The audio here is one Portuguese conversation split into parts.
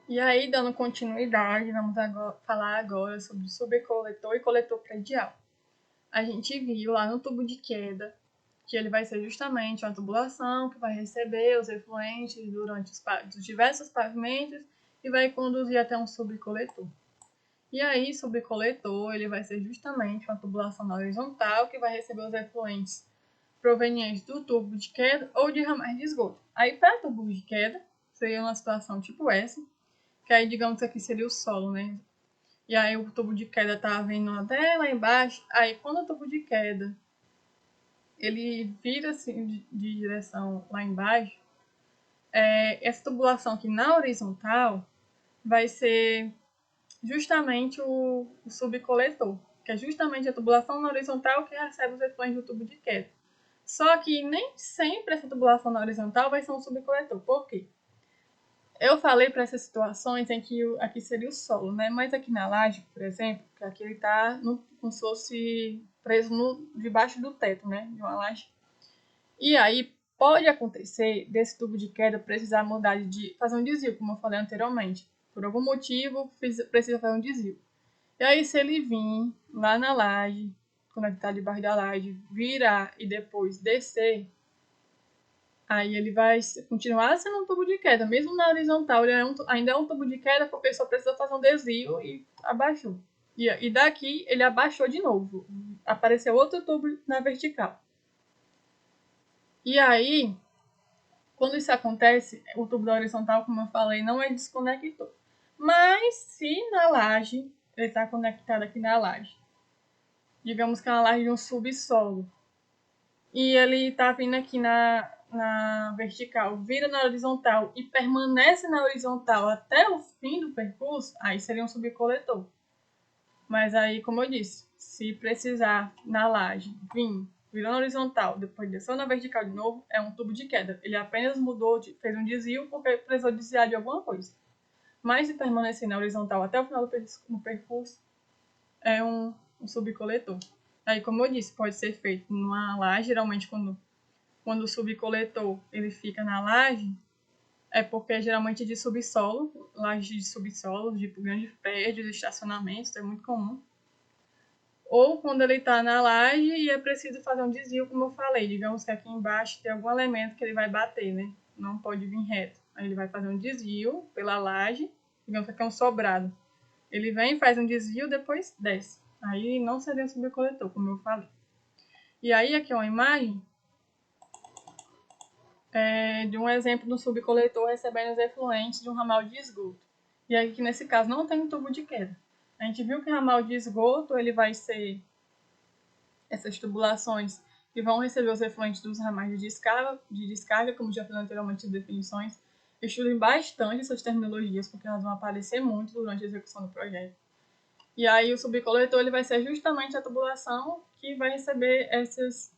E aí, dando continuidade, vamos falar agora sobre subcoletor e coletor predial. A gente viu lá no tubo de queda que ele vai ser justamente uma tubulação que vai receber os efluentes durante os diversos pavimentos e vai conduzir até um subcoletor. E aí, subcoletor, ele vai ser justamente uma tubulação na horizontal que vai receber os efluentes provenientes do tubo de queda ou de ramais de esgoto. Aí, para tubo de queda, seria uma situação tipo essa, que aí, digamos que aqui seria o solo, né? E aí o tubo de queda tá vindo até lá embaixo. Aí quando o tubo de queda ele vira assim de direção lá embaixo, essa tubulação aqui na horizontal vai ser justamente o subcoletor, que é justamente a tubulação na horizontal que recebe os efluentes do tubo de queda. Só que nem sempre essa tubulação na horizontal vai ser um subcoletor. Por quê? Eu falei para essas situações em que aqui seria o solo, né? Mas aqui na laje, por exemplo, que aqui ele está como se fosse preso debaixo do teto, né? De uma laje. E aí pode acontecer desse tubo de queda precisar mudar fazer um desvio, como eu falei anteriormente. Por algum motivo precisa fazer um desvio. E aí se ele vir lá na laje, quando ele está debaixo da laje, virar e depois descer, aí ele vai continuar sendo um tubo de queda, mesmo na horizontal, ele ainda é um tubo de queda porque ele só precisa fazer um desvio e abaixou. E daqui ele abaixou de novo, apareceu outro tubo na vertical. E aí, quando isso acontece, o tubo da horizontal, como eu falei, não é desconector. Mas se na laje, ele está conectado aqui na laje, digamos que é uma laje de um subsolo, e ele está vindo aqui na vertical, vira na horizontal e permanece na horizontal até o fim do percurso, aí seria um subcoletor. Mas aí, como eu disse, se precisar na laje vir, virou na horizontal, depois desceu na vertical de novo, é um tubo de queda. Ele apenas mudou, fez um desvio porque precisou desviar de alguma coisa. Mas se permanecer na horizontal até o final do percurso, é um subcoletor. Aí, como eu disse, pode ser feito numa laje, geralmente quando o subcoletor ele fica na laje, é porque é geralmente de subsolo, laje de subsolo, de grandes prédios, estacionamentos, é muito comum. Ou quando ele está na laje e é preciso fazer um desvio, como eu falei, digamos que aqui embaixo tem algum elemento que ele vai bater, né? Não pode vir reto. Aí ele vai fazer um desvio pela laje, digamos que aqui é um sobrado. Ele vem, faz um desvio, depois desce. Aí não seria um subcoletor, como eu falei. E aí aqui é uma imagem de um exemplo do subcoletor recebendo os efluentes de um ramal de esgoto. E aqui, nesse caso, não tem um tubo de queda. A gente viu que o ramal de esgoto ele vai ser essas tubulações que vão receber os efluentes dos ramais de descarga, como já falei anteriormente, as definições. Estudem bastante essas terminologias, porque elas vão aparecer muito durante a execução do projeto. E aí o subcoletor ele vai ser justamente a tubulação que vai receber esses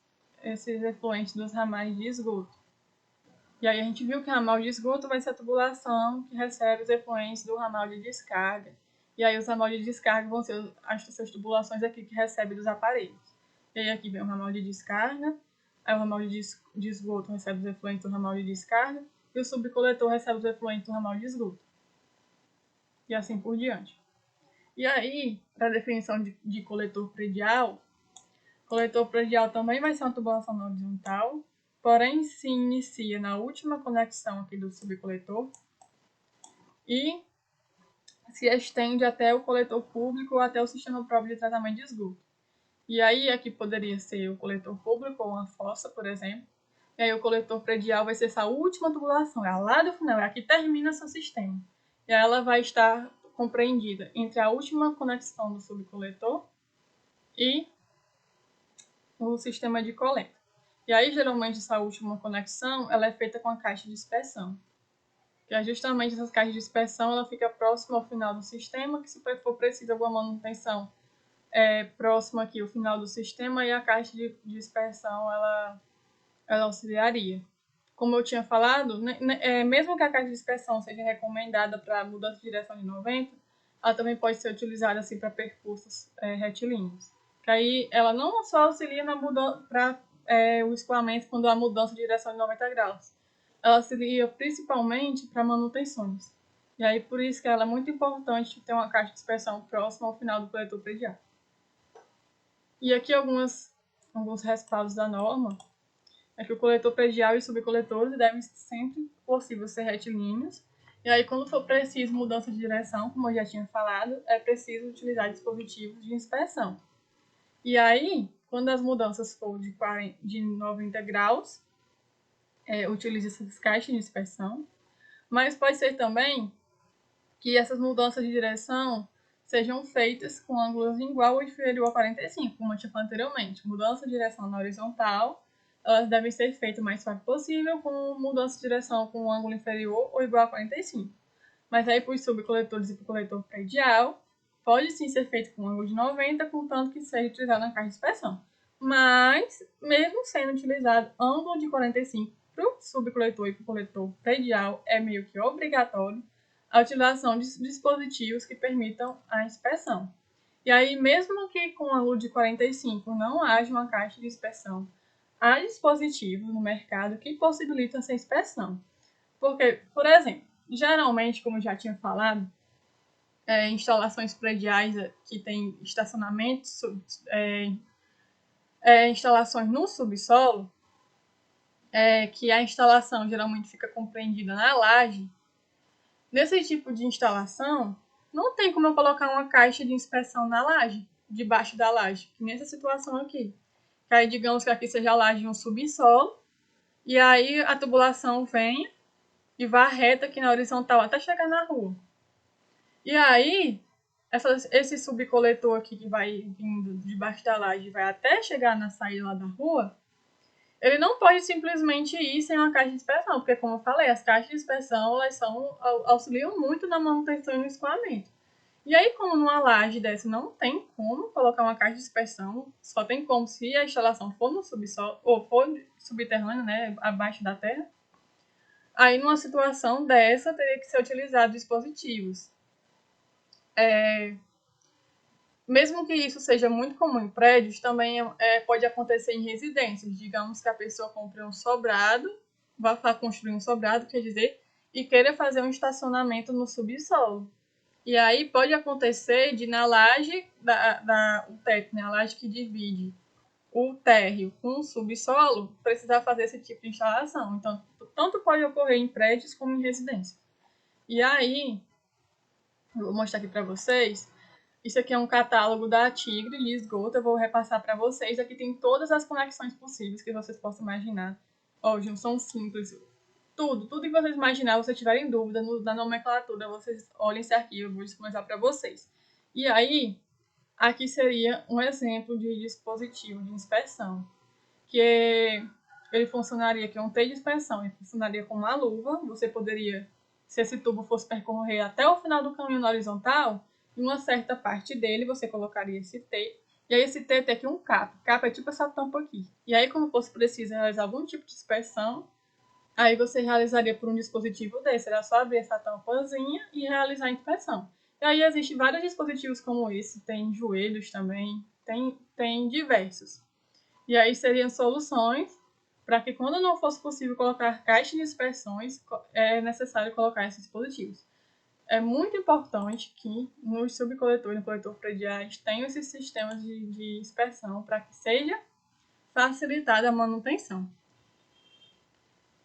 efluentes dos ramais de esgoto. E aí a gente viu que o ramal de esgoto vai ser a tubulação que recebe os efluentes do ramal de descarga. E aí os ramal de descarga vão ser essas tubulações aqui que recebem dos aparelhos. E aí aqui vem o ramal de descarga, aí o ramal de esgoto recebe os efluentes do ramal de descarga, e o subcoletor recebe os efluentes do ramal de esgoto. E assim por diante. E aí, para a definição de coletor predial também vai ser uma tubulação na horizontal, porém se inicia na última conexão aqui do subcoletor e se estende até o coletor público ou até o sistema próprio de tratamento de esgoto. E aí aqui poderia ser o coletor público ou uma fossa, por exemplo. E aí o coletor predial vai ser essa última tubulação, é lá do final, é aqui que termina seu sistema. E aí ela vai estar compreendida entre a última conexão do subcoletor e o sistema de coleta. E aí, geralmente, essa última conexão ela é feita com a caixa de dispersão. Que é justamente essa caixa de dispersão ela fica próxima ao final do sistema, que se for preciso alguma manutenção próxima aqui ao final do sistema, e a caixa de dispersão ela auxiliaria. Como eu tinha falado, mesmo que a caixa de dispersão seja recomendada para mudança de direção de 90, ela também pode ser utilizada assim, para percursos retilíneos. Que aí ela não só auxilia na mudança para o escoamento quando há mudança de direção de 90 graus, ela auxilia principalmente para manutenções. E aí, por isso que ela é muito importante ter uma caixa de inspeção próxima ao final do coletor predial. E aqui alguns respaldos da norma é que o coletor predial e subcoletores devem sempre possível ser retilíneos. E aí, quando for preciso mudança de direção, como eu já tinha falado, é preciso utilizar dispositivos de inspeção. E aí, quando as mudanças for de 90 graus, utilize essas caixas de inspeção. Mas pode ser também que essas mudanças de direção sejam feitas com ângulos igual ou inferior a 45, como eu tinha falado anteriormente. Mudança de direção na horizontal, elas devem ser feitas o mais rápido possível, com mudança de direção com um ângulo inferior ou igual a 45. Mas aí, para os subcoletores e para o coletor predial, pode sim ser feito com um ângulo de 90, contanto que seja utilizado na caixa de inspeção. Mas, mesmo sendo utilizado ângulo de 45 para o subcoletor e para o coletor predial, é meio que obrigatório a utilização de dispositivos que permitam a inspeção. E aí, mesmo que com ângulo de 45 não haja uma caixa de inspeção, há dispositivos no mercado que possibilitam essa inspeção. Porque, por exemplo, geralmente, como eu já tinha falado, instalações prediais que tem estacionamento, instalações no subsolo, que a instalação geralmente fica compreendida na laje. Nesse tipo de instalação, não tem como eu colocar uma caixa de inspeção na laje, debaixo da laje, que nessa situação aqui. Que aí, digamos que aqui seja a laje de um subsolo, e aí a tubulação vem e vai reta aqui na horizontal até chegar na rua. E aí, esse subcoletor aqui que vai vindo debaixo da laje vai até chegar na saída lá da rua, ele não pode simplesmente ir sem uma caixa de inspeção, porque, como eu falei, as caixas de inspeção elas auxiliam muito na manutenção e no escoamento. E aí, como numa laje dessa não tem como colocar uma caixa de inspeção, só tem como se a instalação for no subsolo, ou for subterrânea, né, abaixo da terra, aí numa situação dessa teria que ser utilizado dispositivos. Mesmo que isso seja muito comum em prédios, também pode acontecer em residências. Digamos que a pessoa compre um sobrado, vá construir um sobrado, quer dizer, e queira fazer um estacionamento no subsolo. E aí pode acontecer de na laje, o teto, né, a laje que divide o térreo com o subsolo, precisar fazer esse tipo de instalação. Então, tanto pode ocorrer em prédios como em residências. E aí, eu vou mostrar aqui para vocês. Isso aqui é um catálogo da Tigre de esgoto. Eu vou repassar para vocês. Aqui tem todas as conexões possíveis que vocês possam imaginar. Ó, junção simples. Tudo que vocês imaginar, se tiverem dúvida na nomenclatura, vocês olhem esse arquivo. Eu vou disponibilizar para vocês. E aí, aqui seria um exemplo de dispositivo de inspeção. Que ele funcionaria, que é um T de inspeção. Ele funcionaria com uma luva. Você poderia, se esse tubo fosse percorrer até o final do caminho na horizontal, em uma certa parte dele, você colocaria esse T. E aí esse T tem aqui um capa. Capa é tipo essa tampa aqui. E aí, quando fosse preciso realizar algum tipo de inspeção, aí você realizaria por um dispositivo desse. Era só abrir essa tampazinha e realizar a inspeção. E aí existem vários dispositivos como esse. Tem joelhos também. Tem diversos. E aí seriam soluções para que, quando não fosse possível colocar caixas de inspeções, é necessário colocar esses dispositivos. É muito importante que nos subcoletores e no coletor prediais tenham esses sistemas de inspeção para que seja facilitada a manutenção.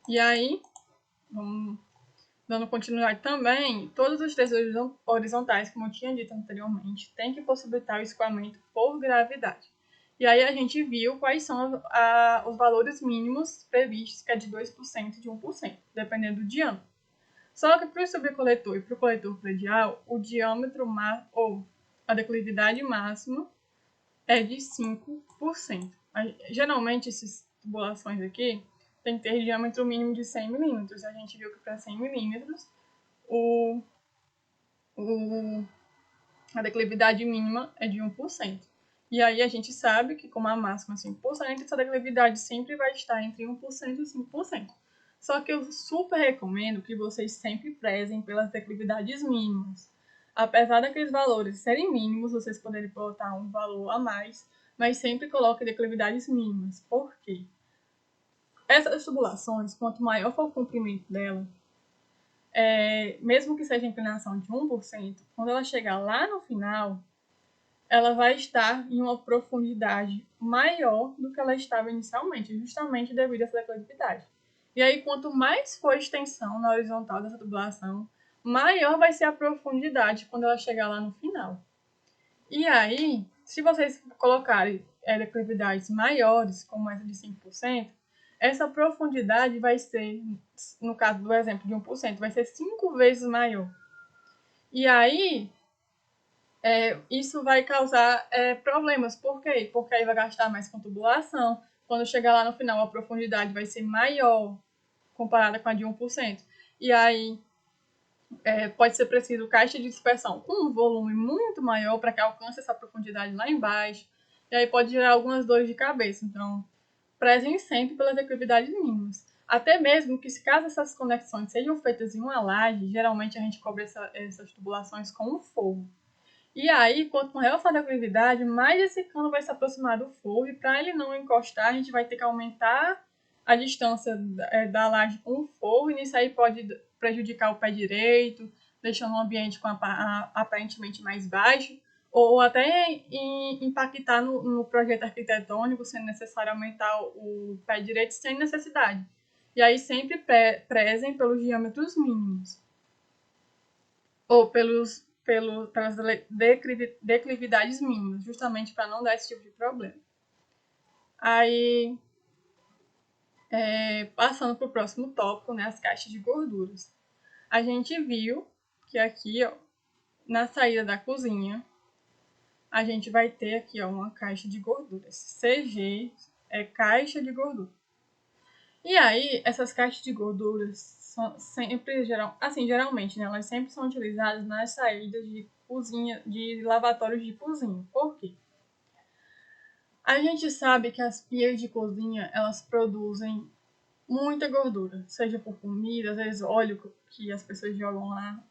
E aí, vamos dando continuidade também, todos os trechos horizontais, como eu tinha dito anteriormente, têm que possibilitar o escoamento por gravidade. E aí a gente viu quais são os valores mínimos previstos, que é de 2% e de 1%, dependendo do diâmetro. Só que para o subcoletor e para o coletor predial, o diâmetro ou a declividade máxima é de 5%. Geralmente, essas tubulações aqui tem que ter diâmetro mínimo de 100 milímetros. A gente viu que para 100 milímetros, a declividade mínima é de 1%. E aí a gente sabe que, como a máxima é 5%, essa declividade sempre vai estar entre 1% e 5%. Só que eu super recomendo que vocês sempre prezem pelas declividades mínimas. Apesar daqueles valores serem mínimos, vocês poderem botar um valor a mais, mas sempre coloquem declividades mínimas. Por quê? Essas tubulações, quanto maior for o comprimento dela, mesmo que seja inclinação de 1%, quando ela chegar lá no final, ela vai estar em uma profundidade maior do que ela estava inicialmente, justamente devido a essa declividade. E aí, quanto mais for a extensão na horizontal dessa tubulação, maior vai ser a profundidade quando ela chegar lá no final. E aí, se vocês colocarem declividades maiores, como essa de 5%, essa profundidade vai ser, no caso do exemplo de 1%, vai ser 5 vezes maior. E aí, isso vai causar problemas. Por quê? Porque aí vai gastar mais com tubulação. Quando chegar lá no final, a profundidade vai ser maior comparada com a de 1%. E aí, pode ser preciso caixa de dispersão com um volume muito maior para que alcance essa profundidade lá embaixo. E aí pode gerar algumas dores de cabeça. Então, prezem sempre pelas declividades mínimas. Até mesmo que, se caso essas conexões sejam feitas em uma laje, geralmente a gente cobre essas tubulações com um forro. E aí, quanto maior for a declividade, mais esse cano vai se aproximar do forro. E para ele não encostar, a gente vai ter que aumentar a distância da laje com o forro. E nisso aí pode prejudicar o pé direito, deixando o ambiente aparentemente mais baixo. Ou até impactar no projeto arquitetônico, sendo necessário aumentar o pé direito sem necessidade. E aí sempre prezem pelos diâmetros mínimos. Ou pelas declividades mínimas, justamente para não dar esse tipo de problema. Aí, passando para o próximo tópico, né, as caixas de gorduras. A gente viu que aqui, ó, na saída da cozinha, a gente vai ter aqui, ó, uma caixa de gorduras. CG é caixa de gordura. E aí, essas caixas de gorduras são sempre, geralmente, né, elas sempre são utilizadas nas saídas de cozinha, de lavatórios de cozinha. Por quê? A gente sabe que as pias de cozinha, elas produzem muita gordura, seja por comida, às vezes óleo que as pessoas jogam lá,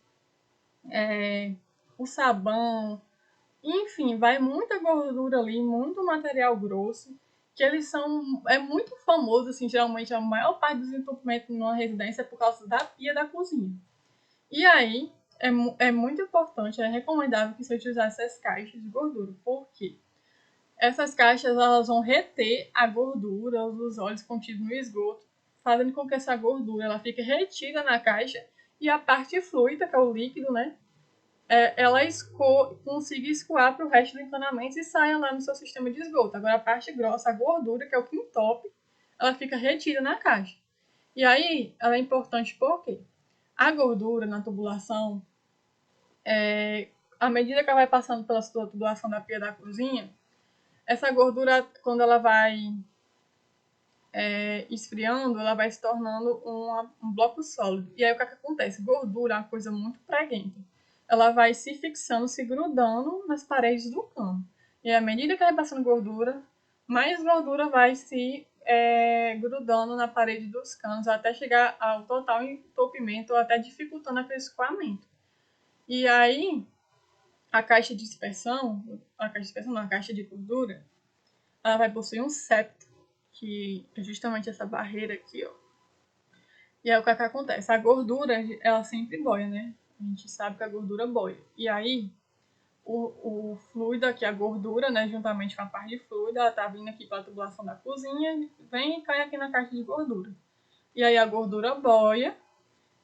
o sabão, enfim, vai muita gordura ali, muito material grosso, que eles são, muito famoso, assim, geralmente a maior parte dos entupimentos numa residência é por causa da pia da cozinha. E aí, é muito importante, é recomendável que você utilizasse essas caixas de gordura. Por quê? Essas caixas elas vão reter a gordura, os óleos contidos no esgoto, fazendo com que essa gordura ela fique retida na caixa e a parte fluida, que é o líquido, né, ela consiga escoar para o resto do encanamento e saia lá no seu sistema de esgoto. Agora, a parte grossa, a gordura, que é o que entope, ela fica retida na caixa. E aí, ela é importante porque a gordura na tubulação, à medida que ela vai passando pela sua tubulação da pia da cozinha, essa gordura, quando ela vai esfriando, ela vai se tornando um bloco sólido. E aí o que acontece? Gordura é uma coisa muito preguenta. Ela vai se fixando, se grudando nas paredes do cano. E à medida que ela vai passando gordura, mais gordura vai se grudando na parede dos canos até chegar ao total entupimento ou até dificultando aquele escoamento. E aí, a caixa de dispersão, a caixa de gordura, ela vai possuir um septo, que é justamente essa barreira aqui, ó. E aí o que acontece? A gordura, ela sempre boia, né? A gente sabe que a gordura boia. E aí, o fluido aqui, a gordura, né, juntamente com a parte de fluido, ela tá vindo aqui pela tubulação da cozinha, vem e cai aqui na caixa de gordura. E aí a gordura boia,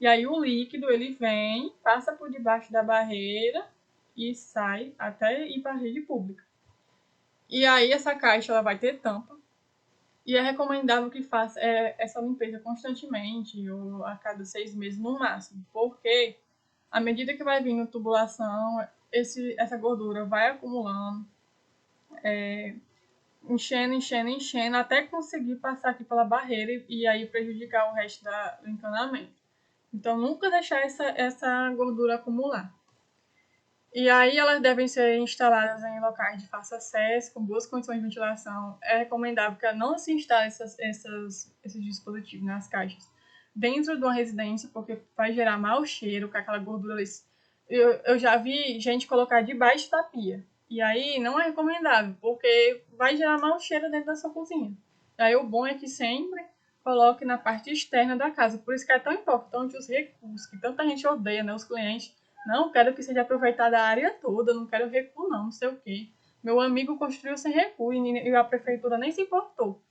e aí o líquido, ele vem, passa por debaixo da barreira e sai até ir para a rede pública. E aí essa caixa, ela vai ter tampa, e é recomendável que faça essa limpeza constantemente, ou a cada 6 meses no máximo, porque à medida que vai vindo tubulação, essa gordura vai acumulando, enchendo, até conseguir passar aqui pela barreira e aí prejudicar o resto do encanamento. Então, nunca deixar essa gordura acumular. E aí elas devem ser instaladas em locais de fácil acesso, com boas condições de ventilação. É recomendável que não se instale esses dispositivos nas caixas dentro de uma residência, porque vai gerar mau cheiro, com aquela gordura ali. Eu já vi gente colocar debaixo da pia. E aí não é recomendável, porque vai gerar mau cheiro dentro da sua cozinha. E aí o bom é que sempre coloque na parte externa da casa. Por isso que é tão importante os recuos, que tanta gente odeia, né? Os clientes. Não quero que seja aproveitada a área toda, não quero recuo não sei o quê. Meu amigo construiu sem recuo e a prefeitura nem se importou.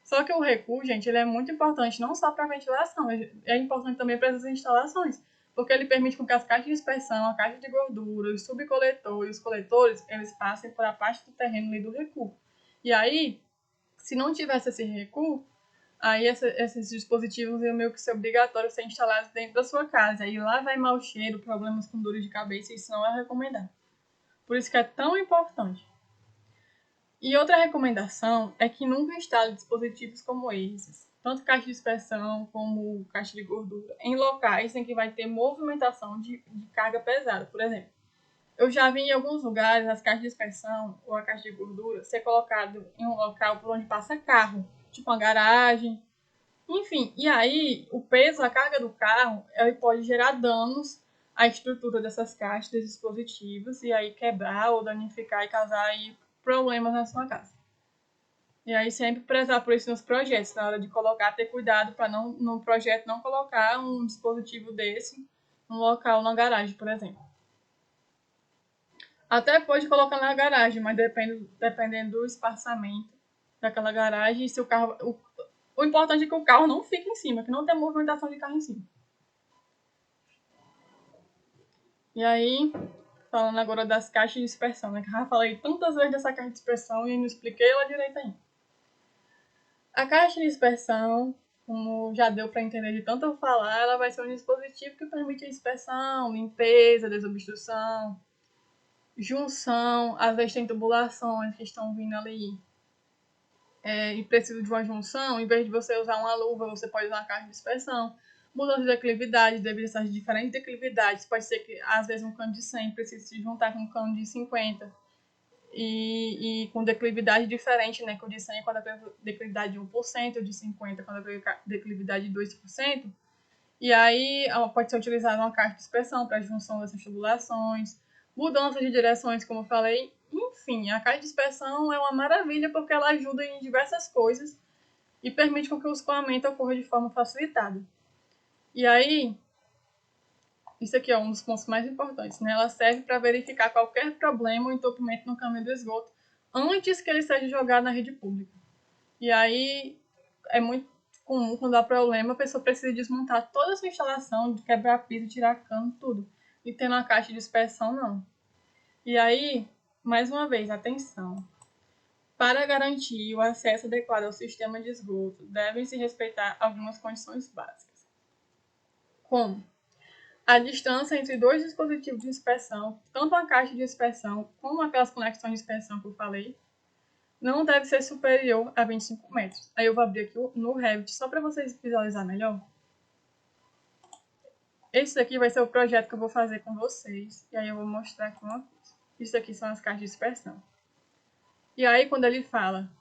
Só que o recuo, gente, ele é muito importante, não só para a ventilação, é importante também para as instalações, porque ele permite que as caixas de dispersão, a caixa de gordura, os subcoletores, os coletores, eles passem por a parte do terreno ali do recuo. E aí, se não tivesse esse recuo, aí esses dispositivos iam meio que ser obrigatórios ser instalados dentro da sua casa. Aí lá vai mau cheiro, problemas com dor de cabeça, isso não é recomendado. Por isso que é tão importante. E outra recomendação é que nunca instale dispositivos como esses, tanto caixa de dispersão como caixa de gordura, em locais em que vai ter movimentação de carga pesada. Por exemplo, eu já vi em alguns lugares as caixas de dispersão ou a caixa de gordura ser colocado em um local por onde passa carro, tipo uma garagem, enfim. E aí o peso, a carga do carro, ele pode gerar danos à estrutura dessas caixas, desses dispositivos, e aí quebrar ou danificar e causar aí problemas na sua casa. E aí sempre prezar por isso nos projetos, na hora de colocar, ter cuidado para não, no projeto não colocar um dispositivo desse num local na garagem, por exemplo. Até pode colocar na garagem, mas dependendo do espaçamento daquela garagem, se o carro. O importante é que o carro não fique em cima, que não tenha movimentação de carro em cima. E aí, falando agora das caixas de dispersão, né? Que eu já falei tantas vezes dessa caixa de dispersão e não expliquei ela direito ainda. A caixa de dispersão, como já deu para entender de tanto eu falar, ela vai ser um dispositivo que permite a dispersão, limpeza, desobstrução, junção, às vezes tem tubulações que estão vindo ali e precisa de uma junção, em vez de você usar uma luva, você pode usar uma caixa de dispersão. Mudança de declividade, devido a essas diferentes declividades, pode ser que às vezes um cano de 100 precise se juntar com um cano de 50 e com declividade diferente, né? Que o de 100 é quando a declividade de 1%, o de 50 quando a declividade de 2%. E aí pode ser utilizada uma caixa de dispersão para a junção dessas tubulações, mudança de direções, como eu falei. Enfim, a caixa de dispersão é uma maravilha porque ela ajuda em diversas coisas e permite que o escoamento ocorra de forma facilitada. E aí, isso aqui é um dos pontos mais importantes, né? Ela serve para verificar qualquer problema ou entupimento no caminho do esgoto antes que ele seja jogado na rede pública. E aí é muito comum quando há problema, a pessoa precisa desmontar toda a sua instalação, de quebrar piso, tirar cano, tudo. E tendo uma caixa de dispersão, não. E aí, mais uma vez, atenção. Para garantir o acesso adequado ao sistema de esgoto, devem-se respeitar algumas condições básicas. Como? A distância entre dois dispositivos de dispersão, tanto a caixa de dispersão como aquelas conexões de dispersão que eu falei, não deve ser superior a 25 metros. Aí eu vou abrir aqui no Revit só para vocês visualizar melhor. Esse daqui vai ser o projeto que eu vou fazer com vocês. E aí eu vou mostrar aqui uma coisa. Isso aqui são as caixas de dispersão. E aí quando ele fala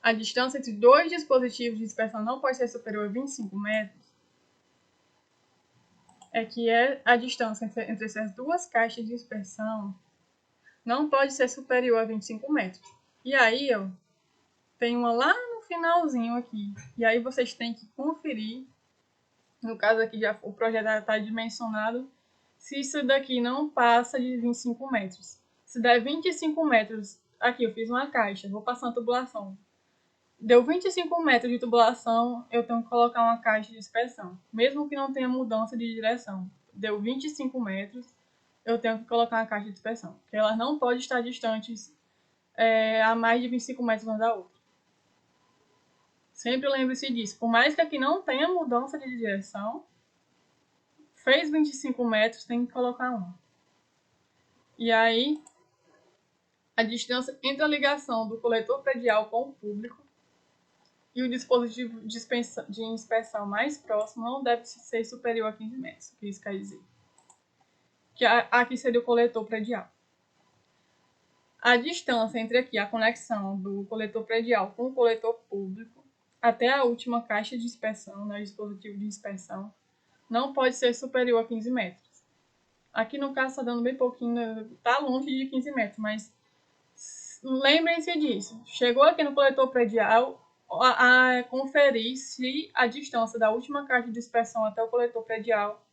a distância entre dois dispositivos de dispersão não pode ser superior a 25 metros, é que a distância entre essas duas caixas de dispersão não pode ser superior a 25 metros. E aí, ó, tem uma lá no finalzinho aqui. E aí vocês têm que conferir, no caso aqui já o projeto já está dimensionado, se isso daqui não passa de 25 metros. Se der 25 metros, aqui eu fiz uma caixa, vou passar uma tubulação. Deu 25 metros de tubulação, eu tenho que colocar uma caixa de dispersão. Mesmo que não tenha mudança de direção. Deu 25 metros, eu tenho que colocar uma caixa de dispersão. Porque elas não podem estar distantes a mais de 25 metros uma da outra. Sempre lembre-se disso. Por mais que aqui não tenha mudança de direção, fez 25 metros, tem que colocar uma. E aí, a distância entre a ligação do coletor predial com o público e o dispositivo de inspeção mais próximo não deve ser superior a 15 metros. O que isso quer dizer? Que aqui seria o coletor predial. A distância entre aqui a conexão do coletor predial com o coletor público até a última caixa de inspeção, né, dispositivo de inspeção, não pode ser superior a 15 metros. Aqui no caso está dando bem pouquinho, está longe de 15 metros, mas lembrem-se disso. Chegou aqui no coletor predial, conferir se a distância da última caixa de dispersão até o coletor predial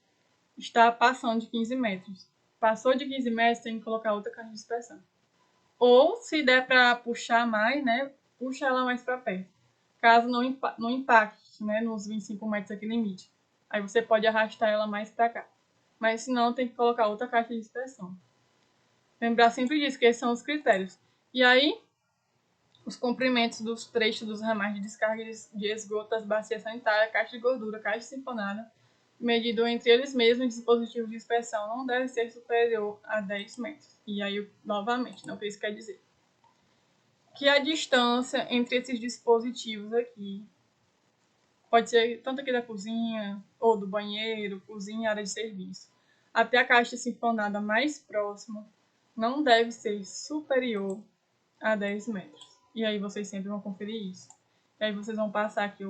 está passando de 15 metros. Passou de 15 metros, tem que colocar outra caixa de dispersão. Ou, se der para puxar mais, né, puxa ela mais para perto. Caso não impacte, né, nos 25 metros aqui limite. Aí você pode arrastar ela mais para cá. Mas se não, tem que colocar outra caixa de dispersão. Lembrar sempre disso, que esses são os critérios. E aí, os comprimentos dos trechos dos ramais de descarga de esgoto das bacias sanitárias, caixa de gordura, caixa sinfonada, medido entre eles mesmos, o dispositivo de dispersão não deve ser superior a 10 metros. E aí, novamente, não o que isso quer dizer. Que a distância entre esses dispositivos aqui, pode ser tanto aqui da cozinha, ou do banheiro, cozinha, área de serviço, até a caixa sinfonada mais próxima, não deve ser superior a 10 metros. E aí vocês sempre vão conferir isso. E aí vocês vão passar aqui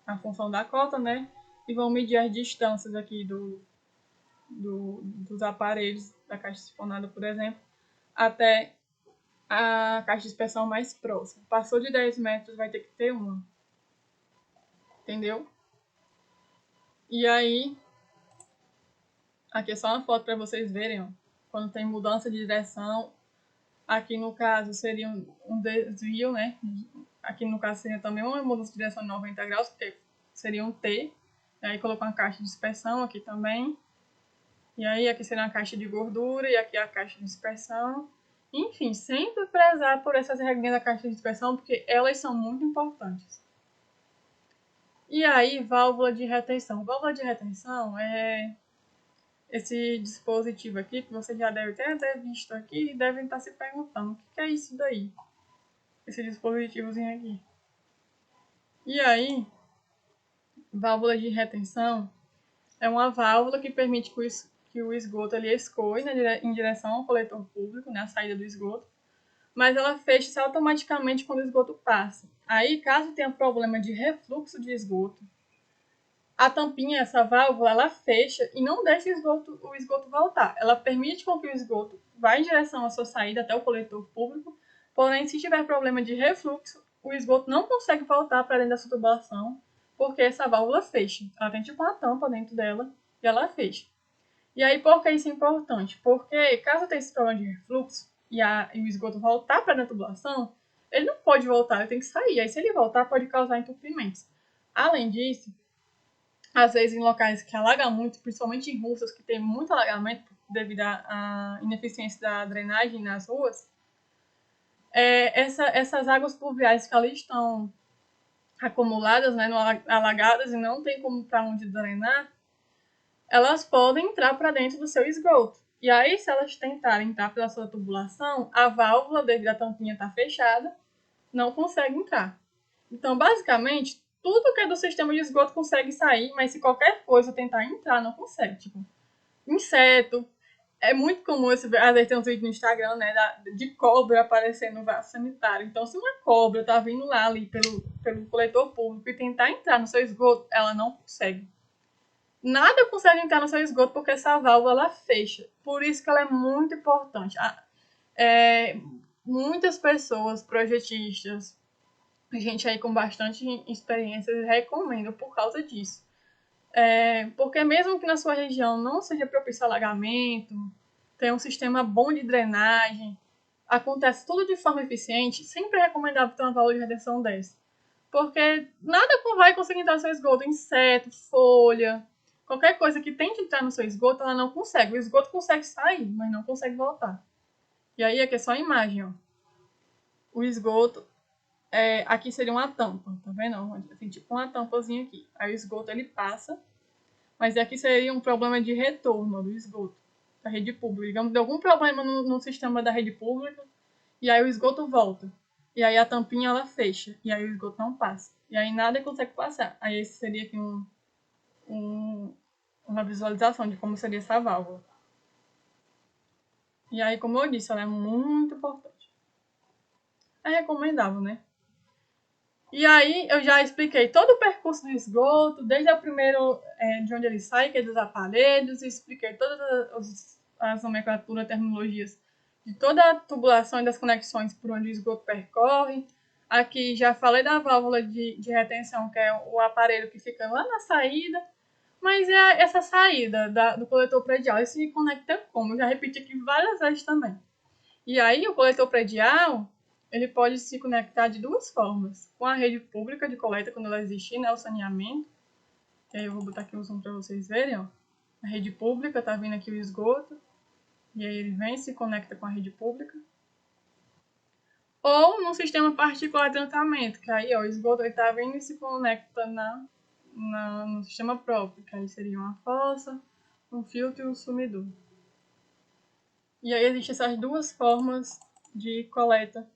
a função da cota, né? E vão medir as distâncias aqui dos aparelhos da caixa sifonada, por exemplo, até a caixa de dispersão mais próxima. Passou de 10 metros, vai ter que ter uma. Entendeu? E aí, aqui é só uma foto para vocês verem, ó. Quando tem mudança de direção, aqui no caso seria um desvio, né? Aqui no caso seria também uma mudança de direção de 90 graus, porque seria um T. E aí colocou uma caixa de dispersão aqui também. E aí aqui seria uma caixa de gordura e aqui a caixa de dispersão. Enfim, sempre prezar por essas regrinhas da caixa de dispersão, porque elas são muito importantes. E aí, válvula de retenção. Válvula de retenção é esse dispositivo aqui, que você já deve ter até visto aqui, e devem estar se perguntando, o que é isso daí? Esse dispositivozinho aqui. E aí, válvula de retenção é uma válvula que permite que o esgoto ali escoe, né, em direção ao coletor público, né, a saída do esgoto, mas ela fecha-se automaticamente quando o esgoto passa. Aí, caso tenha problema de refluxo de esgoto, a tampinha, essa válvula, ela fecha e não deixa o esgoto voltar. Ela permite com que o esgoto vá em direção à sua saída até o coletor público, porém, se tiver problema de refluxo, o esgoto não consegue voltar para dentro dessa tubulação, porque essa válvula fecha. Ela tem tipo uma tampa dentro dela e ela fecha. E aí, por que isso é importante? Porque caso tenha esse problema de refluxo e o esgoto voltar para dentro da tubulação, ele não pode voltar, ele tem que sair. Aí, se ele voltar, pode causar entupimentos. Além disso, às vezes em locais que alaga muito, principalmente em ruas que tem muito alagamento devido à ineficiência da drenagem nas ruas, essas águas pluviais que ali estão acumuladas, né, alagadas e não tem como para onde drenar, elas podem entrar para dentro do seu esgoto. E aí, se elas tentarem entrar pela sua tubulação, a válvula, devido à tampinha estar fechada, não consegue entrar. Então, basicamente, tudo que é do sistema de esgoto consegue sair, mas se qualquer coisa tentar entrar, não consegue. Tipo, inseto. É muito comum, às vezes tem uns vídeos no Instagram, né, de cobra aparecendo no vaso sanitário. Então, se uma cobra tá vindo lá ali pelo coletor público e tentar entrar no seu esgoto, ela não consegue. Nada consegue entrar no seu esgoto porque essa válvula ela fecha. Por isso que ela é muito importante. Muitas pessoas, projetistas, gente aí com bastante experiência, recomendam por causa disso. Porque mesmo que na sua região não seja propício a alagamento, tem um sistema bom de drenagem, acontece tudo de forma eficiente, sempre é recomendável ter uma válvula de retenção dessa. Porque nada vai conseguir entrar no seu esgoto, inseto, folha, qualquer coisa que tente entrar no seu esgoto, ela não consegue. O esgoto consegue sair, mas não consegue voltar. E aí aqui é só a imagem, ó. O esgoto, aqui seria uma tampa, tá vendo? Tem tipo uma tampazinha aqui. Aí o esgoto ele passa, mas aqui seria um problema de retorno do esgoto da rede pública. Digamos, deu algum problema no sistema da rede pública, e aí o esgoto volta. E aí a tampinha ela fecha, e aí o esgoto não passa. E aí nada consegue passar. Aí esse seria aqui uma visualização de como seria essa válvula. E aí, como eu disse, ela é muito importante. É recomendável, né? E aí eu já expliquei todo o percurso do esgoto, desde o primeiro, de onde ele sai, que é dos aparelhos, expliquei todas as nomenclaturas, terminologias de toda a tubulação e das conexões por onde o esgoto percorre, Aqui já falei da válvula de retenção, que é o aparelho que fica lá na saída, mas é essa saída do coletor predial. Ele se conecta como? Eu já repeti aqui várias vezes também. E aí o coletor predial, ele pode se conectar de duas formas. Com a rede pública de coleta, quando ela existir, né, o saneamento. Que aí eu vou botar aqui um zoom para vocês verem, ó. A rede pública, tá vindo aqui o esgoto. E aí ele vem e se conecta com a rede pública. Ou no sistema particular de tratamento, que aí ó, o esgoto está vindo e se conecta no sistema próprio, que aí seria uma fossa, um filtro e um sumidor. E aí existem essas duas formas de coleta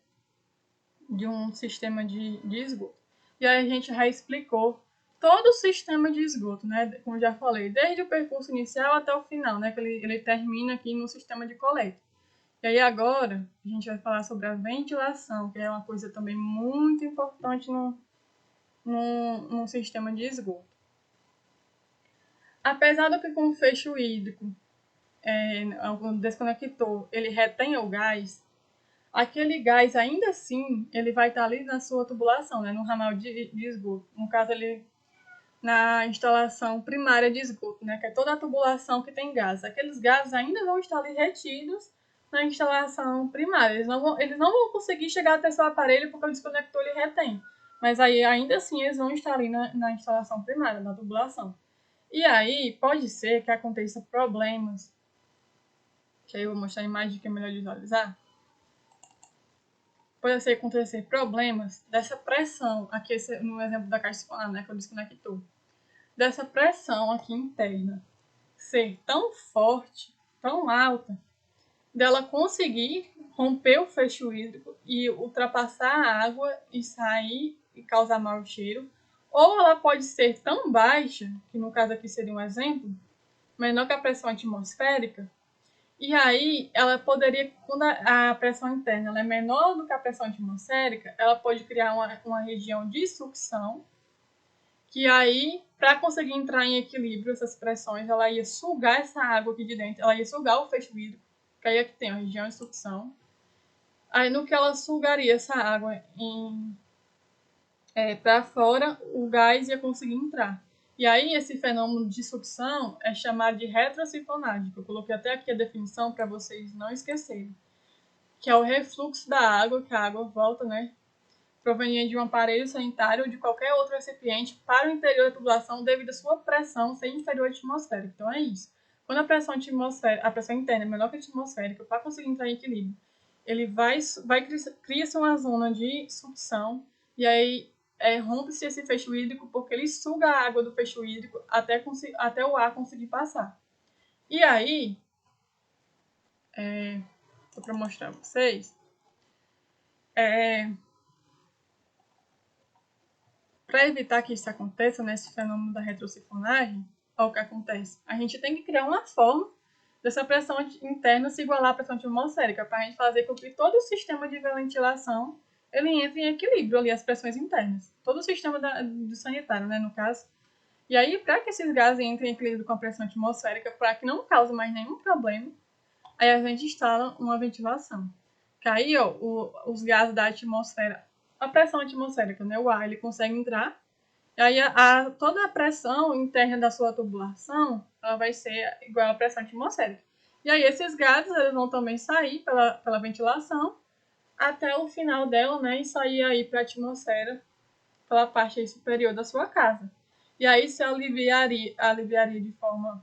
de um sistema de esgoto. E aí a gente já explicou todo o sistema de esgoto, né? Como já falei, desde o percurso inicial até o final, né? Que ele termina aqui no sistema de coleta. E aí agora a gente vai falar sobre a ventilação, que é uma coisa também muito importante no sistema de esgoto. Apesar do que com o fecho hídrico, o desconector, ele retém o gás, aquele gás ainda assim, ele vai estar ali na sua tubulação, né, no ramal de esgoto. No caso, ele na instalação primária de esgoto, né, que é toda a tubulação que tem gás. Aqueles gases ainda vão estar ali retidos na instalação primária. Eles não vão conseguir chegar até seu aparelho porque o desconector ele retém. Mas aí, ainda assim, eles vão estar ali na instalação primária, na tubulação. E aí, pode ser que aconteça problemas, que aí eu vou mostrar a imagem que é melhor visualizar. Pode ser que acontecer problemas dessa pressão, aqui no exemplo da caixa sifonar, né, que eu desconectou. Dessa pressão aqui interna ser tão forte, tão alta, dela conseguir romper o fecho hídrico e ultrapassar a água e sair e causar mau cheiro, ou ela pode ser tão baixa, que no caso aqui seria um exemplo, menor que a pressão atmosférica, e aí ela poderia, quando a pressão interna ela é menor do que a pressão atmosférica, ela pode criar uma região de sucção, que aí, para conseguir entrar em equilíbrio essas pressões, ela ia sugar essa água aqui de dentro, ela ia sugar o fecho hídrico, que aí aqui tem a região de sucção. Aí no que ela sugaria essa água para fora, o gás ia conseguir entrar. E aí esse fenômeno de sucção é chamado de retrosifonagem, que eu coloquei até aqui a definição para vocês não esquecerem, que é o refluxo da água, que a água volta, né, proveniente de um aparelho sanitário ou de qualquer outro recipiente para o interior da tubulação devido à sua pressão ser inferior à atmosférica. Então é isso. Quando a pressão interna é menor que a atmosférica, para conseguir entrar em equilíbrio, ele cria-se uma zona de sucção e aí rompe-se esse fecho hídrico porque ele suga a água do fecho hídrico até o ar conseguir passar. E aí, só para mostrar para vocês, para evitar que isso aconteça, nesse fenômeno da retrosifonagem, olha o que acontece. A gente tem que criar uma forma dessa pressão interna se igualar à pressão atmosférica, para a gente fazer com que todo o sistema de ventilação ele entre em equilíbrio ali, as pressões internas. Todo o sistema do sanitário, né, no caso. E aí, para que esses gases entrem em equilíbrio com a pressão atmosférica, para que não cause mais nenhum problema, aí a gente instala uma ventilação. Que aí, ó, os gases da atmosfera, a pressão atmosférica, né, o ar, ele consegue entrar. E aí, toda a pressão interna da sua tubulação, ela vai ser igual à pressão atmosférica. E aí, esses gases, eles vão também sair pela ventilação até o final dela, né, e sair aí para a atmosfera, pela parte aí superior da sua casa. E aí, se aliviaria de forma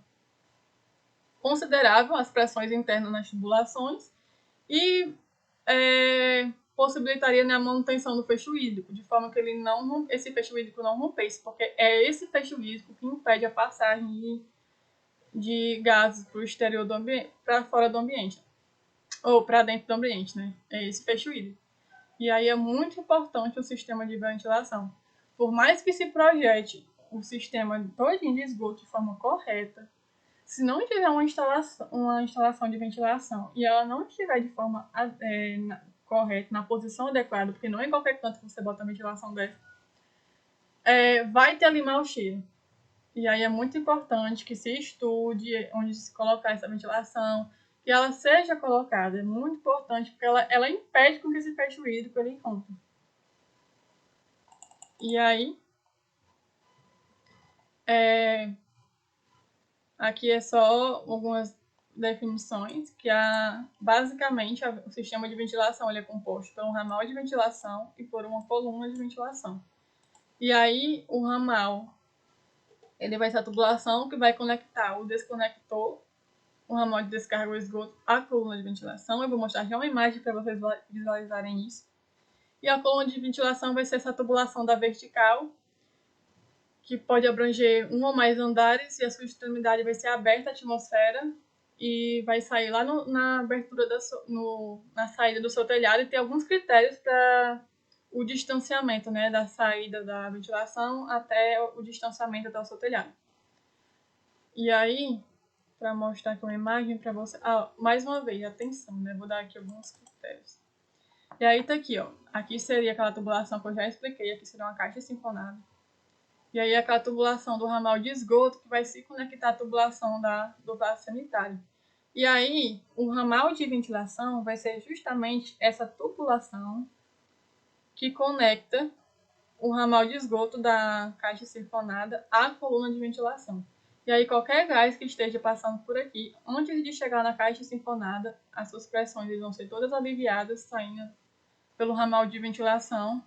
considerável as pressões internas nas tubulações e possibilitaria, né, a manutenção do fecho hídrico, de forma que esse fecho hídrico não rompesse, porque é esse fecho hídrico que impede a passagem de gases para o exterior do ambiente, para fora do ambiente, ou para dentro do ambiente, né? É esse fecho hídrico. E aí é muito importante o sistema de ventilação. Por mais que se projete o sistema todinho de esgoto de forma correta, se não tiver uma instalação de ventilação e ela não estiver de forma correta, na posição adequada, porque não é em qualquer canto que você bota a ventilação dessa, vai ter ali mau cheiro. E aí é muito importante que se estude onde se colocar essa ventilação, que ela seja colocada. É muito importante, porque ela impede com que esse fecho hídrico ele rompa. E aí, aqui é só algumas definições, que basicamente o sistema de ventilação ele é composto por um ramal de ventilação e por uma coluna de ventilação. E aí, o ramal ele vai ser a tubulação que vai conectar o desconector, o ramal de descarga ou esgoto, à coluna de ventilação. Eu vou mostrar já uma imagem para vocês visualizarem isso. E a coluna de ventilação vai ser essa tubulação da vertical, que pode abranger um ou mais andares, e a sua extremidade vai ser aberta à atmosfera e vai sair lá na abertura na saída do seu telhado, e tem alguns critérios para o distanciamento, né, da saída da ventilação até o distanciamento até o seu telhado. E aí, para mostrar aqui uma imagem para você, mais uma vez, atenção, né, vou dar aqui alguns critérios. E aí tá aqui, ó, aqui seria aquela tubulação que eu já expliquei, aqui seria uma caixa sinfonada. E aí aquela tubulação do ramal de esgoto que vai se conectar à tubulação do vaso sanitário. E aí, o ramal de ventilação vai ser justamente essa tubulação que conecta o ramal de esgoto da caixa sifonada à coluna de ventilação. E aí, qualquer gás que esteja passando por aqui, antes de chegar na caixa sifonada, as suas pressões vão ser todas aliviadas, saindo pelo ramal de ventilação,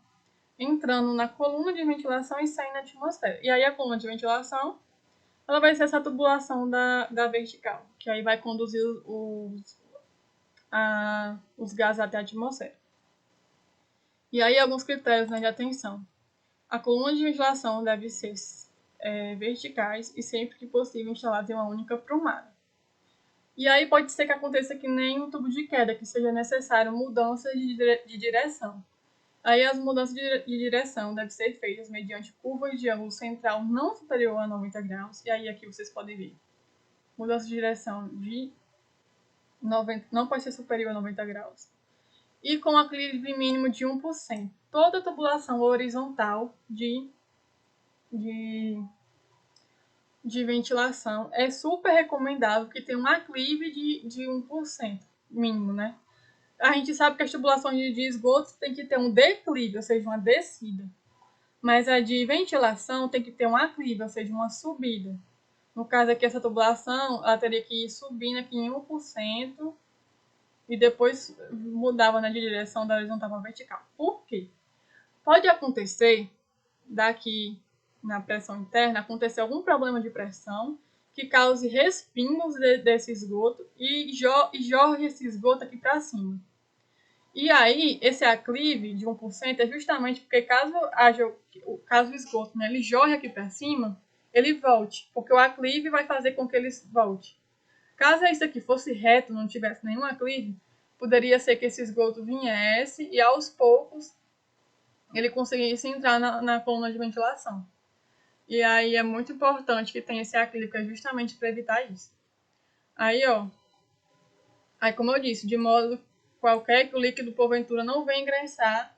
entrando na coluna de ventilação e saindo na atmosfera. E aí, a coluna de ventilação ela vai ser essa tubulação da vertical, que aí vai conduzir os gases até a atmosfera. E aí, alguns critérios, né, de atenção. A coluna de ventilação deve ser verticais e, sempre que possível, instaladas em uma única prumada. E aí pode ser que aconteça que nem um tubo de queda, que seja necessário mudança de direção. Aí as mudanças de direção devem ser feitas mediante curvas de ângulo central não superior a 90 graus. E aí aqui vocês podem ver. Mudança de direção de 90, não pode ser superior a 90 graus. E com aclive mínimo de 1%. Toda tubulação horizontal de ventilação é super recomendável que tenha um aclive de 1% mínimo, né? A gente sabe que as tubulações de esgoto tem que ter um declive, ou seja, uma descida. Mas a de ventilação tem que ter um aclive, ou seja, uma subida. No caso aqui, essa tubulação, ela teria que ir subindo aqui em 1% e depois mudava, né, de direção da horizontal para vertical. Por quê? Pode acontecer, daqui na pressão interna, acontecer algum problema de pressão que cause respingos desse esgoto e jorre esse esgoto aqui para cima. E aí, esse aclive de 1% é justamente porque caso o esgoto, né, ele jorre aqui para cima, ele volte, porque o aclive vai fazer com que ele volte. Caso isso aqui fosse reto, não tivesse nenhum aclive, poderia ser que esse esgoto viesse e aos poucos ele conseguisse entrar na coluna de ventilação. E aí é muito importante que tenha esse aclive, justamente para evitar isso. Aí, ó, aí como eu disse, de modo qualquer que o líquido porventura não venha ingressar,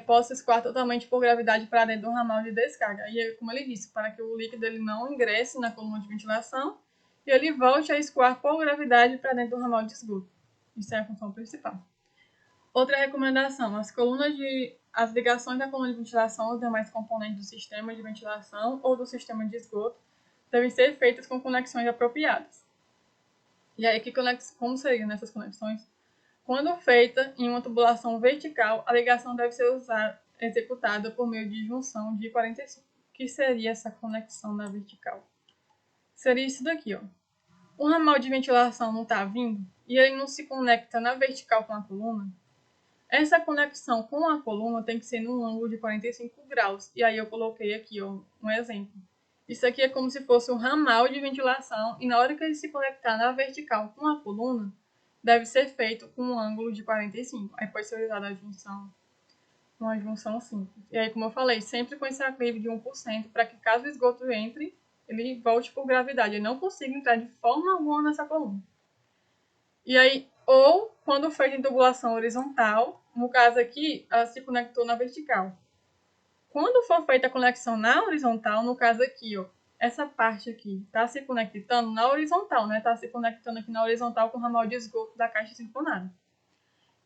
possa escoar totalmente por gravidade para dentro do ramal de descarga. E como ele disse, para que o líquido ele não ingresse na coluna de ventilação e ele volte a escoar por gravidade para dentro do ramal de esgoto. Isso é a função principal. Outra recomendação, as ligações da coluna de ventilação aos demais componentes do sistema de ventilação ou do sistema de esgoto devem ser feitas com conexões apropriadas. E aí, como seriam essas conexões? Quando feita em uma tubulação vertical, a ligação deve ser executada por meio de junção de 45. O que seria essa conexão na vertical? Seria isso daqui, ó. O ramal de ventilação não está vindo e ele não se conecta na vertical com a coluna. Essa conexão com a coluna tem que ser num ângulo de 45 graus. E aí eu coloquei aqui, ó, um exemplo. Isso aqui é como se fosse um ramal de ventilação e na hora que ele se conectar na vertical com a coluna, deve ser feito com um ângulo de 45. Aí pode ser usada uma junção simples. E aí, como eu falei, sempre com esse aclive de 1%, para que caso o esgoto entre, ele volte por gravidade. Ele não consiga entrar de forma alguma nessa coluna. E aí, ou quando feita em tubulação horizontal, no caso aqui, ela se conectou na vertical. Quando for feita a conexão na horizontal, no caso aqui, ó, essa parte aqui está se conectando na horizontal, né? Está se conectando aqui na horizontal com o ramal de esgoto da caixa sinfonada.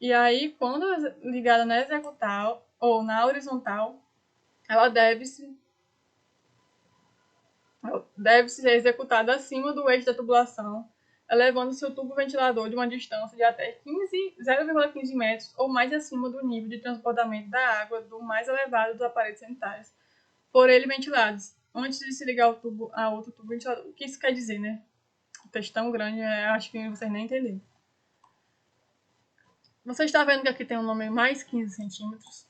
E aí, quando ligada na ou na horizontal, ela deve-se ser executada acima do eixo da tubulação, elevando-se o tubo ventilador de uma distância de até 0,15 metros ou mais acima do nível de transbordamento da água do mais elevado dos aparelhos sanitários, por ele ventilados, antes de se ligar o tubo a outro tubo ventilador. O que isso quer dizer, né? O texto tão grande, acho que vocês nem entenderam. Você está vendo que aqui tem um nome mais 15 centímetros?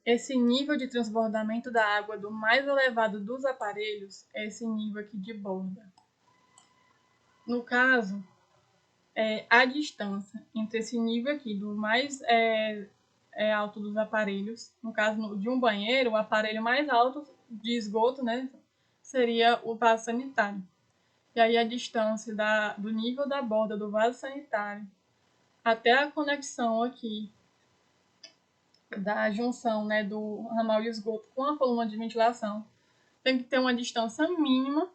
Esse nível de transbordamento da água do mais elevado dos aparelhos é esse nível aqui de borda. No caso, a distância entre esse nível aqui do mais alto dos aparelhos, no caso de um banheiro, o aparelho mais alto de esgoto, né, seria o vaso sanitário. E aí a distância do nível da borda do vaso sanitário até a conexão aqui da junção, né, do ramal de esgoto com a coluna de ventilação tem que ter uma distância mínima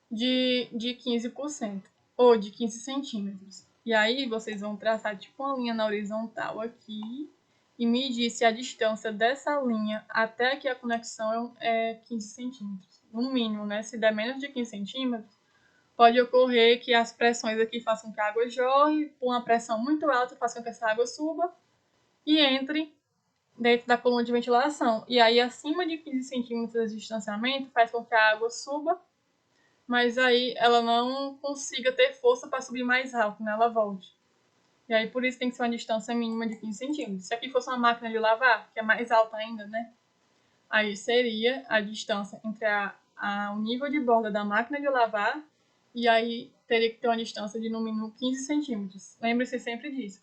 de 15% ou de 15 centímetros. E aí vocês vão traçar tipo uma linha na horizontal aqui e medir se a distância dessa linha até aqui a conexão é 15 centímetros. No mínimo, né? Se der menos de 15 centímetros, pode ocorrer que as pressões aqui façam que a água jorre, por uma pressão muito alta façam que essa água suba e entre dentro da coluna de ventilação. E aí, acima de 15 centímetros de distanciamento, faz com que a água suba, mas aí ela não consiga ter força para subir mais alto, né? Ela volte. E aí, por isso tem que ser uma distância mínima de 15 centímetros. Se aqui fosse uma máquina de lavar, que é mais alta ainda, né? Aí seria a distância entre o nível de borda da máquina de lavar e aí teria que ter uma distância de no mínimo 15 centímetros. Lembre-se sempre disso,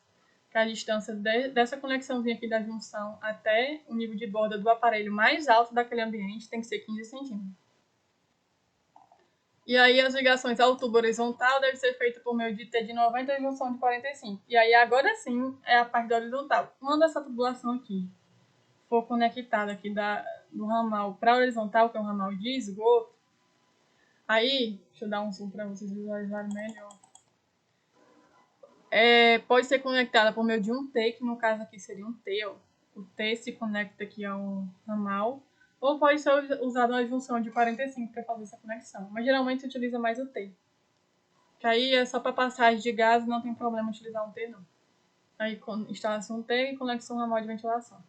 que a distância dessa conexãozinha aqui da junção até o nível de borda do aparelho mais alto daquele ambiente tem que ser 15 centímetros. E aí as ligações ao tubo horizontal devem ser feitas por meio de T de 90 e junção de 45. E aí agora sim é a parte da horizontal. Quando essa tubulação aqui for conectada aqui do ramal para a horizontal, que é um ramal de esgoto, aí, deixa eu dar um zoom para vocês visualizarem melhor. Pode ser conectada por meio de um T, que no caso aqui seria um T, ó. O T se conecta aqui ao ramal, ou pode ser usada uma junção de 45 para fazer essa conexão, mas geralmente se utiliza mais o T. Que aí é só para passagem de gás, não tem problema utilizar um T, não. Aí instala-se um T e conexão ramal de ventilação.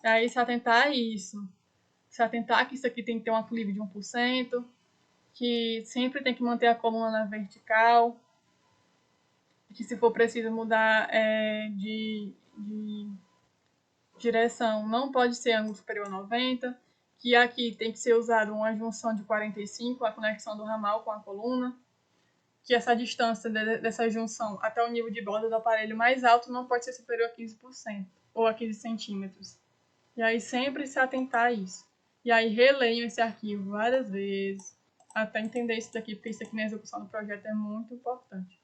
E aí se atentar a isso. Se atentar que isso aqui tem que ter um aclive de 1%, que sempre tem que manter a coluna na vertical, que se for preciso mudar de direção, não pode ser ângulo superior a 90, que aqui tem que ser usado uma junção de 45, a conexão do ramal com a coluna, que essa distância dessa junção até o nível de borda do aparelho mais alto não pode ser superior a 15% ou a 15 centímetros. E aí sempre se atentar a isso. E aí releiam esse arquivo várias vezes até entender isso daqui, porque isso aqui na execução do projeto é muito importante.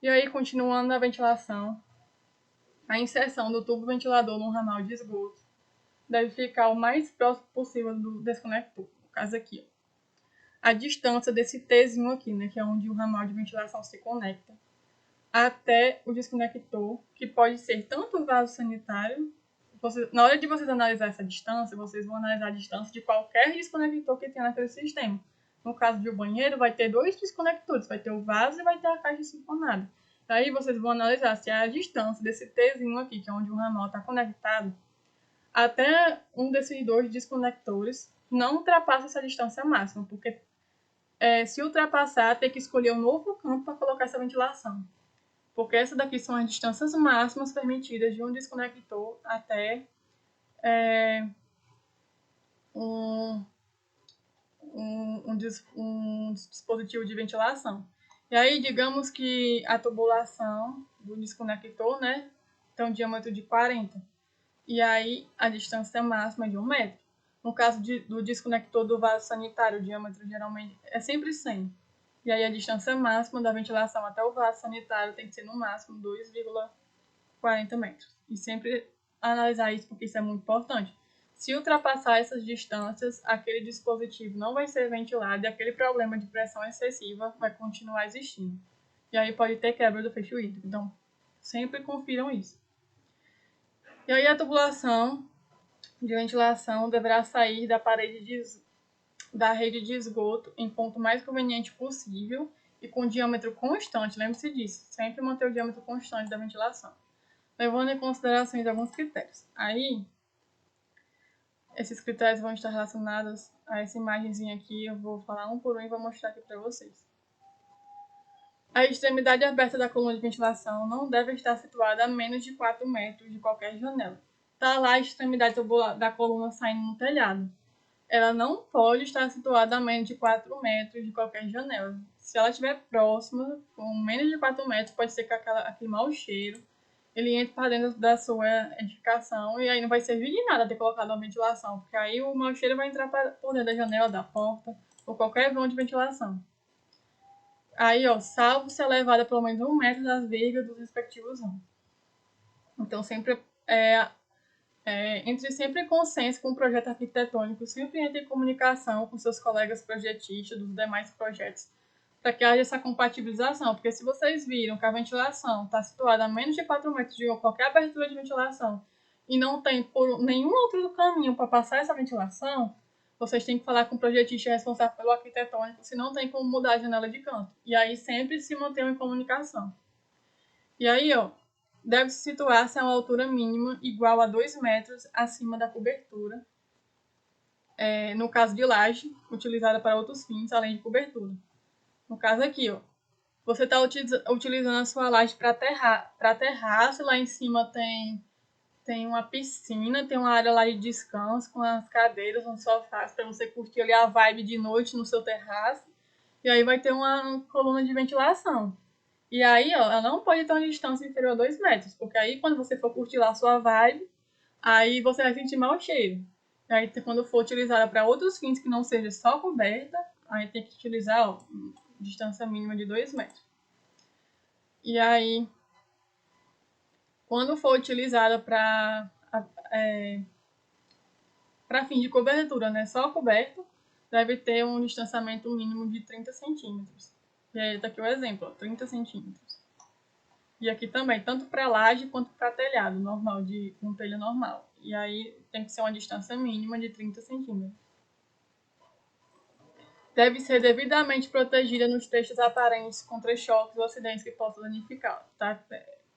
E aí, continuando na ventilação, a inserção do tubo ventilador no ramal de esgoto deve ficar o mais próximo possível do desconector, no caso aqui, ó. A distância desse Tzinho aqui, né, que é onde o ramal de ventilação se conecta, até o desconector, que pode ser tanto o vaso sanitário. Na hora de vocês analisar essa distância, vocês vão analisar a distância de qualquer desconector que tenha naquele sistema. No caso de um banheiro, vai ter dois desconectores, vai ter o vaso e vai ter a caixa sinfonada. Aí vocês vão analisar se a distância desse Tzinho aqui, que é onde o ramal está conectado, até um desses dois desconectores não ultrapassa essa distância máxima, porque se ultrapassar, tem que escolher um novo campo para colocar essa ventilação. Porque essas daqui são as distâncias máximas permitidas de um desconector até um dispositivo de ventilação. E aí, digamos que a tubulação do desconector, né, tem um diâmetro de 40. E aí, a distância máxima é de 1 metro. No caso do desconector do vaso sanitário, o diâmetro geralmente é sempre 100. E aí, a distância máxima da ventilação até o vaso sanitário tem que ser, no máximo, 2,40 metros. E sempre analisar isso, porque isso é muito importante. Se ultrapassar essas distâncias, aquele dispositivo não vai ser ventilado e aquele problema de pressão excessiva vai continuar existindo. E aí pode ter quebra do fecho hídrico. Então, sempre confiram isso. E aí a tubulação de ventilação deverá sair da rede de esgoto em ponto mais conveniente possível e com diâmetro constante. Lembre-se disso, sempre manter o diâmetro constante da ventilação, levando em consideração alguns critérios. Aí, esses critérios vão estar relacionados a essa imagenzinha aqui. Eu vou falar um por um e vou mostrar aqui para vocês. A extremidade aberta da coluna de ventilação não deve estar situada a menos de 4 metros de qualquer janela. Está lá a extremidade da coluna saindo no telhado. Ela não pode estar situada a menos de 4 metros de qualquer janela. Se ela estiver próxima, com menos de 4 metros, pode ser que aquele mau cheiro ele entre para dentro da sua edificação e aí não vai servir de nada ter colocado uma ventilação, porque aí o mau cheiro vai entrar por dentro da janela, da porta ou qualquer vão de ventilação. Aí, ó, salvo se elevada pelo menos 1 metro das vigas dos respectivos ramos. Então, sempre entre sempre em consenso com o projeto arquitetônico, sempre entre em comunicação com seus colegas projetistas dos demais projetos, para que haja essa compatibilização, porque se vocês viram que a ventilação está situada a menos de 4 metros de qualquer abertura de ventilação e não tem por nenhum outro caminho para passar essa ventilação, vocês têm que falar com o projetista responsável pelo arquitetônico, se não tem como mudar a janela de canto. E aí sempre se mantenham em comunicação. E aí, ó, deve-se situar-se a uma altura mínima igual a 2 metros acima da cobertura, no caso de laje, utilizada para outros fins, além de cobertura. No caso aqui, ó, você está utilizando a sua laje para terraço, lá em cima tem uma piscina, tem uma área lá de descanso, com as cadeiras, um sofá, para você curtir ali a vibe de noite no seu terraço. E aí vai ter uma coluna de ventilação. E aí, ó, ela não pode ter uma distância inferior a 2 metros, porque aí quando você for curtir lá a sua vibe, aí você vai sentir mau cheiro. E aí, quando for utilizada para outros fins que não seja só coberta, aí tem que utilizar, ó, distância mínima de 2 metros. E aí, quando for utilizada para fim de cobertura, né, só coberto, deve ter um distanciamento mínimo de 30 centímetros. E aí, tá aqui o exemplo, ó, 30 centímetros. E aqui também, tanto para laje quanto para telhado normal, de um telho normal. E aí tem que ser uma distância mínima de 30 centímetros. Deve ser devidamente protegida nos trechos aparentes contra choques ou acidentes que possam danificar.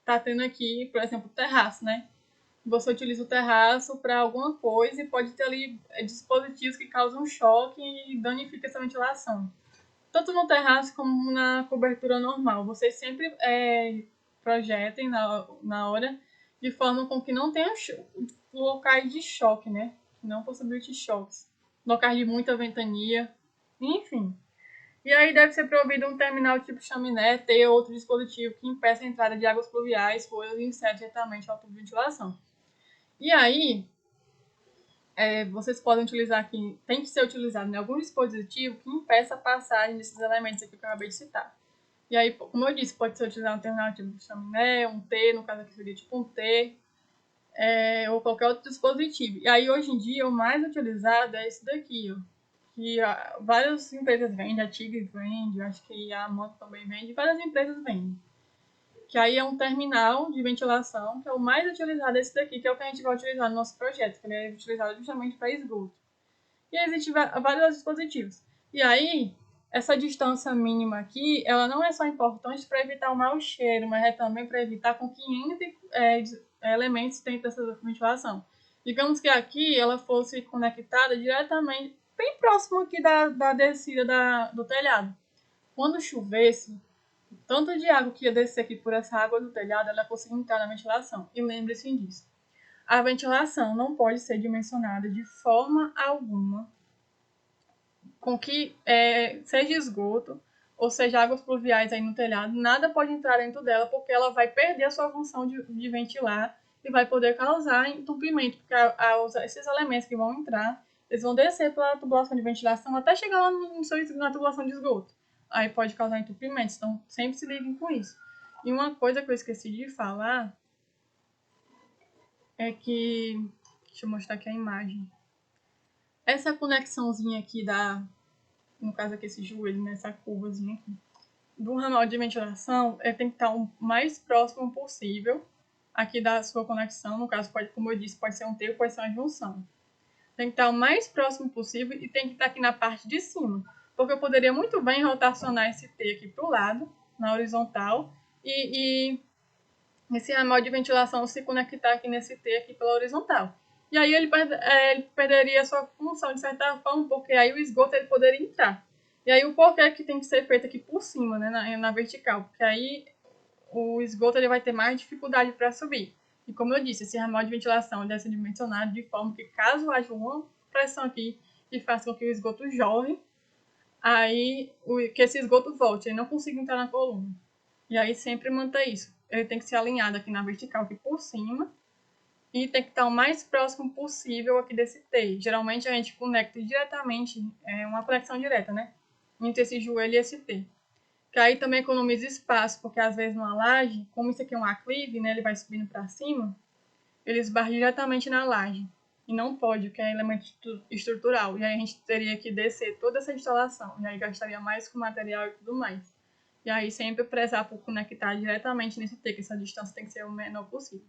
Tá tendo aqui, por exemplo, terraço, né? Você utiliza o terraço para alguma coisa e pode ter ali dispositivos que causam choque e danificam essa ventilação. Tanto no terraço como na cobertura normal. Vocês sempre projetem na hora de forma com que não tenha locais de choque, né? Não possibilite choques. Locais de muita ventania, enfim. E aí deve ser provido um terminal tipo chaminé, ter outro dispositivo que impeça a entrada de águas pluviais, folhas e insetos diretamente ao tubo de ventilação. E aí, vocês podem utilizar aqui, tem que ser utilizado em algum dispositivo que impeça a passagem desses elementos aqui que eu acabei de citar. E aí, como eu disse, pode ser utilizado um terminal tipo chaminé, um T, no caso aqui seria tipo um T, ou qualquer outro dispositivo. E aí, hoje em dia, o mais utilizado é esse daqui, ó, que várias empresas vendem, a Tigre vende, acho que a Moto também vende, várias empresas vendem. Que aí é um terminal de ventilação, que é o mais utilizado, esse daqui, que é o que a gente vai utilizar no nosso projeto, que ele é utilizado justamente para esgoto. E existem vários dispositivos. E aí, essa distância mínima aqui, ela não é só importante para evitar o mau cheiro, mas é também para evitar com que entre elementos dentro dessa ventilação. Digamos que aqui ela fosse conectada diretamente, bem próximo aqui da descida do telhado. Quando chovesse, o tanto de água que ia descer aqui por essa água do telhado, ela conseguia entrar na ventilação. E lembre-se disso. A ventilação não pode ser dimensionada de forma alguma com que seja esgoto ou seja águas pluviais aí no telhado, nada pode entrar dentro dela porque ela vai perder a sua função de ventilar e vai poder causar entupimento, porque esses elementos que vão entrar, eles vão descer pela tubulação de ventilação até chegar lá na tubulação de esgoto. Aí pode causar entupimento, então sempre se liguem com isso. E uma coisa que eu esqueci de falar é que, deixa eu mostrar aqui a imagem. Essa conexãozinha aqui no caso aqui esse joelho, nessa curvazinha aqui, do ramal de ventilação, tem que estar o mais próximo possível aqui da sua conexão. No caso, pode, como eu disse, pode ser um T ou pode ser uma junção. Tem que estar o mais próximo possível e tem que estar aqui na parte de cima. Porque eu poderia muito bem rotacionar esse T aqui para o lado, na horizontal, e esse ramal de ventilação se conectar aqui nesse T aqui pela horizontal. E aí ele perderia a sua função de certa forma, porque aí o esgoto ele poderia entrar. E aí o porquê que tem que ser feito aqui por cima, né, na vertical, porque aí o esgoto ele vai ter mais dificuldade para subir. E como eu disse, esse ramal de ventilação deve ser dimensionado de forma que caso haja uma pressão aqui que faça com que o esgoto jorre, aí que esse esgoto volte, ele não consiga entrar na coluna. E aí sempre manter isso. Ele tem que ser alinhado aqui na vertical, aqui por cima, e tem que estar o mais próximo possível aqui desse T. Geralmente a gente conecta diretamente, é uma conexão direta, né? Entre esse joelho e esse T. Que aí também economiza espaço, porque às vezes numa laje, como isso aqui é um aclive, né, ele vai subindo para cima, ele esbarra diretamente na laje. E não pode, porque é elemento estrutural. E aí a gente teria que descer toda essa instalação. E aí gastaria mais com material e tudo mais. E aí sempre prezar por conectar diretamente nesse T, que essa distância tem que ser o menor possível.